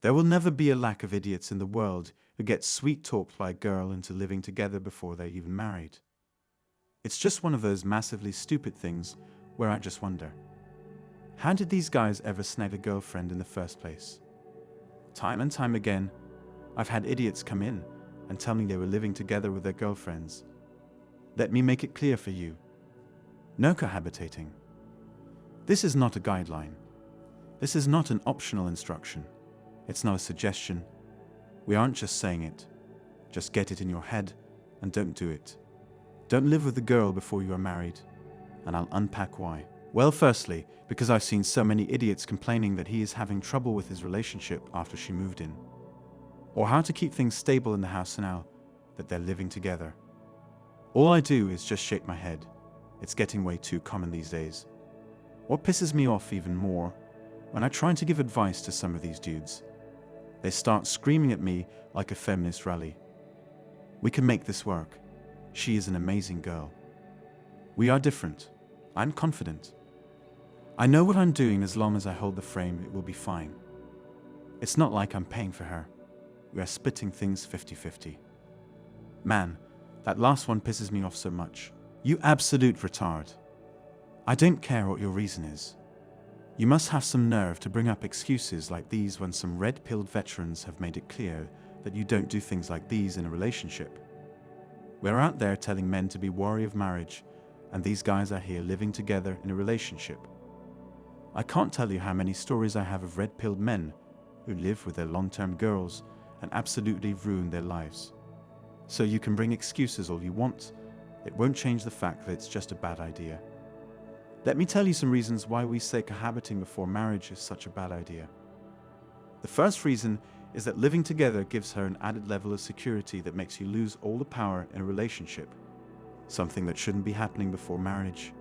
There will never be a lack of idiots in the world who get sweet-talked by a girl into living together before they're even married. It's just one of those massively stupid things where I just wonder, how did these guys ever snag a girlfriend in the first place? Time and time again, I've had idiots come in and tell me they were living together with their girlfriends. Let me make it clear for you. No cohabitating. This is not a guideline. This is not an optional instruction. It's not a suggestion. We aren't just saying it. Just get it in your head and don't do it. Don't live with the girl before you are married, and I'll unpack why. Well, firstly, because I've seen so many idiots complaining that he is having trouble with his relationship after she moved in, or how to keep things stable in the house now that they're living together. All I do is just shake my head. It's getting way too common these days. What pisses me off even more, when I try to give advice to some of these dudes, they start screaming at me like a feminist rally. We can make this work. She is an amazing girl. We are different. I'm confident. I know what I'm doing. As long as I hold the frame, it will be fine. It's not like I'm paying for her. We are splitting things 50-50. Man, that last one pisses me off so much. You absolute retard. I don't care what your reason is. You must have some nerve to bring up excuses like these when some red-pilled veterans have made it clear that you don't do things like these in a relationship. We're out there telling men to be wary of marriage, and these guys are here living together in a relationship. I can't tell you how many stories I have of red-pilled men who live with their long-term girls and absolutely ruin their lives. So you can bring excuses all you want, it won't change the fact that it's just a bad idea. Let me tell you some reasons why we say cohabiting before marriage is such a bad idea. The first reason is that living together gives her an added level of security that makes you lose all the power in a relationship, something that shouldn't be happening before marriage.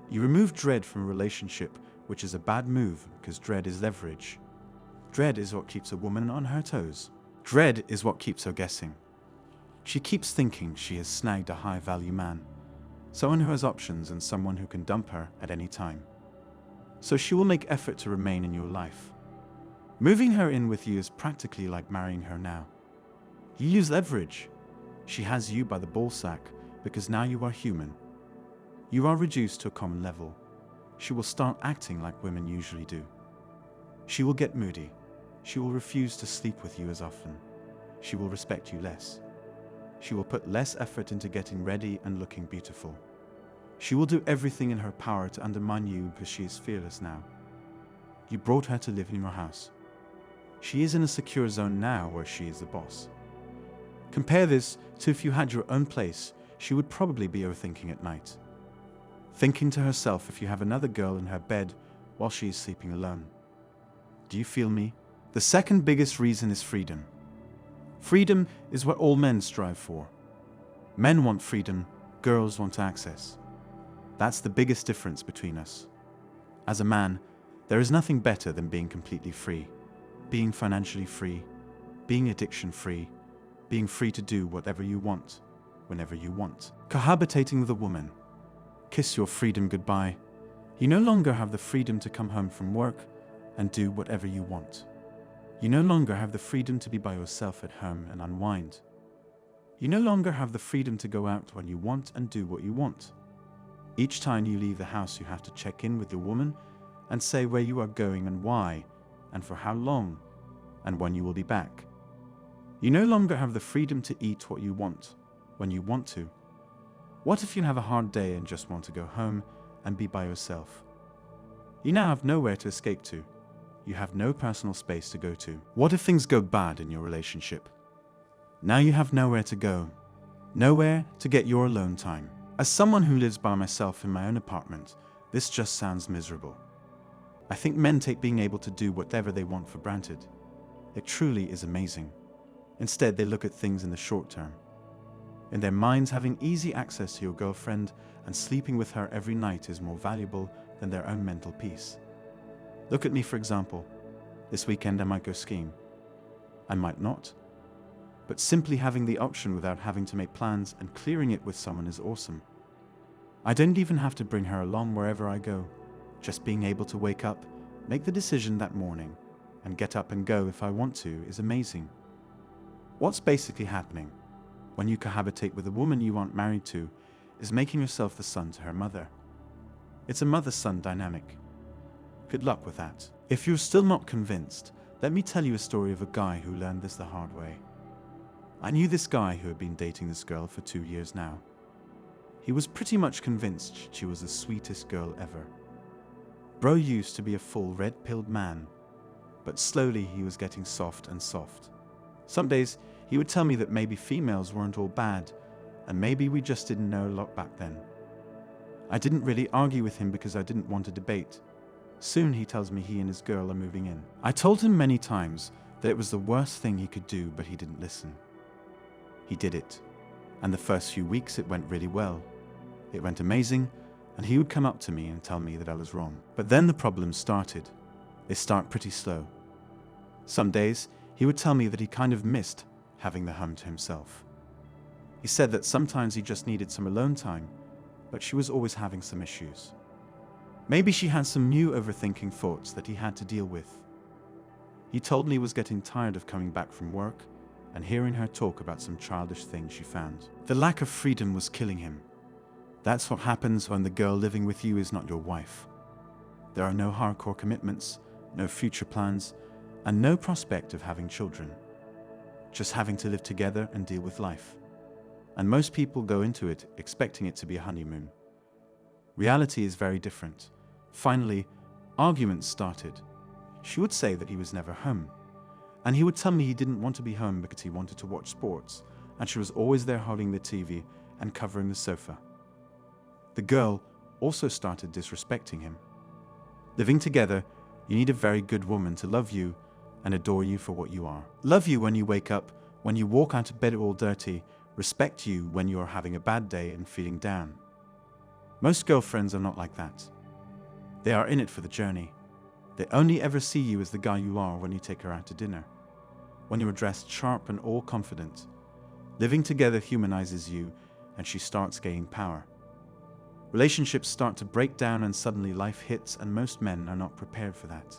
You remove dread from a relationship, which is a bad move because dread is leverage. Dread is what keeps a woman on her toes. Dread is what keeps her guessing. She keeps thinking she has snagged a high-value man, someone who has options and someone who can dump her at any time. So she will make effort to remain in your life. Moving her in with you is practically like marrying her now. You use leverage. She has you by the ballsack because now you are human. You are reduced to a common level. She will start acting like women usually do. She will get moody. She will refuse to sleep with you as often. She will respect you less. She will put less effort into getting ready and looking beautiful. She will do everything in her power to undermine you because she is fearless now. You brought her to live in your house. She is in a secure zone now where she is the boss. Compare this to if you had your own place, she would probably be overthinking at night, thinking to herself if you have another girl in her bed while she is sleeping alone. Do you feel me? The second biggest reason is freedom. Freedom is what all men strive for. Men want freedom, girls want access. That's the biggest difference between us. As a man, there is nothing better than being completely free, being financially free, being addiction-free, being free to do whatever you want, whenever you want. Cohabitating with a woman. Kiss your freedom goodbye. You no longer have the freedom to come home from work and do whatever you want. You no longer have the freedom to be by yourself at home and unwind. You no longer have the freedom to go out when you want and do what you want. Each time you leave the house, you have to check in with your woman and say where you are going and why, and for how long, and when you will be back. You no longer have the freedom to eat what you want, when you want to. What if you have a hard day and just want to go home and be by yourself? You now have nowhere to escape to. You have no personal space to go to. What if things go bad in your relationship? Now you have nowhere to go, nowhere to get your alone time. As someone who lives by myself in my own apartment, this just sounds miserable. I think men take being able to do whatever they want for granted. It truly is amazing. Instead, they look at things in the short term. In their minds, having easy access to your girlfriend and sleeping with her every night is more valuable than their own mental peace. Look at me, for example. This weekend I might go skiing. I might not. But simply having the option without having to make plans and clearing it with someone is awesome. I don't even have to bring her along wherever I go. Just being able to wake up, make the decision that morning, and get up and go if I want to is amazing. What's basically happening when you cohabitate with a woman you aren't married to is making yourself the son to her mother. It's a mother-son dynamic. Good luck with that. If you're still not convinced, let me tell you a story of a guy who learned this the hard way. I knew this guy who had been dating this girl for 2 years now. He was pretty much convinced she was the sweetest girl ever. Bro used to be a full red-pilled man, but slowly he was getting soft and soft. Some days he would tell me that maybe females weren't all bad, and maybe we just didn't know a lot back then. I didn't really argue with him because I didn't want a debate. Soon he tells me he and his girl are moving in. I told him many times that it was the worst thing he could do, but he didn't listen. He did it, and the first few weeks it went really well. It went amazing, and he would come up to me and tell me that I was wrong. But then the problems started. They start pretty slow. Some days he would tell me that he kind of missed having the home to himself. He said that sometimes he just needed some alone time, but she was always having some issues. Maybe she had some new overthinking thoughts that he had to deal with. He told me he was getting tired of coming back from work and hearing her talk about some childish things she found. The lack of freedom was killing him. That's what happens when the girl living with you is not your wife. There are no hardcore commitments, no future plans, and no prospect of having children. Just having to live together and deal with life. And most people go into it expecting it to be a honeymoon. Reality is very different. Finally, arguments started. She would say that he was never home. And he would tell me he didn't want to be home because he wanted to watch sports, and she was always there holding the TV and covering the sofa. The girl also started disrespecting him. Living together, you need a very good woman to love you and adore you for what you are. Love you when you wake up, when you walk out of bed all dirty, respect you when you are having a bad day and feeling down. Most girlfriends are not like that. They are in it for the journey. They only ever see you as the guy you are when you take her out to dinner, when you are dressed sharp and all confident. Living together humanizes you, and she starts gaining power. Relationships start to break down and suddenly life hits, and most men are not prepared for that.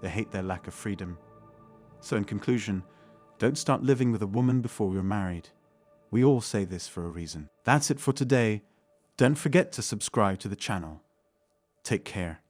They hate their lack of freedom. So in conclusion, don't start living with a woman before you're married. We all say this for a reason. That's it for today. Don't forget to subscribe to the channel. Take care.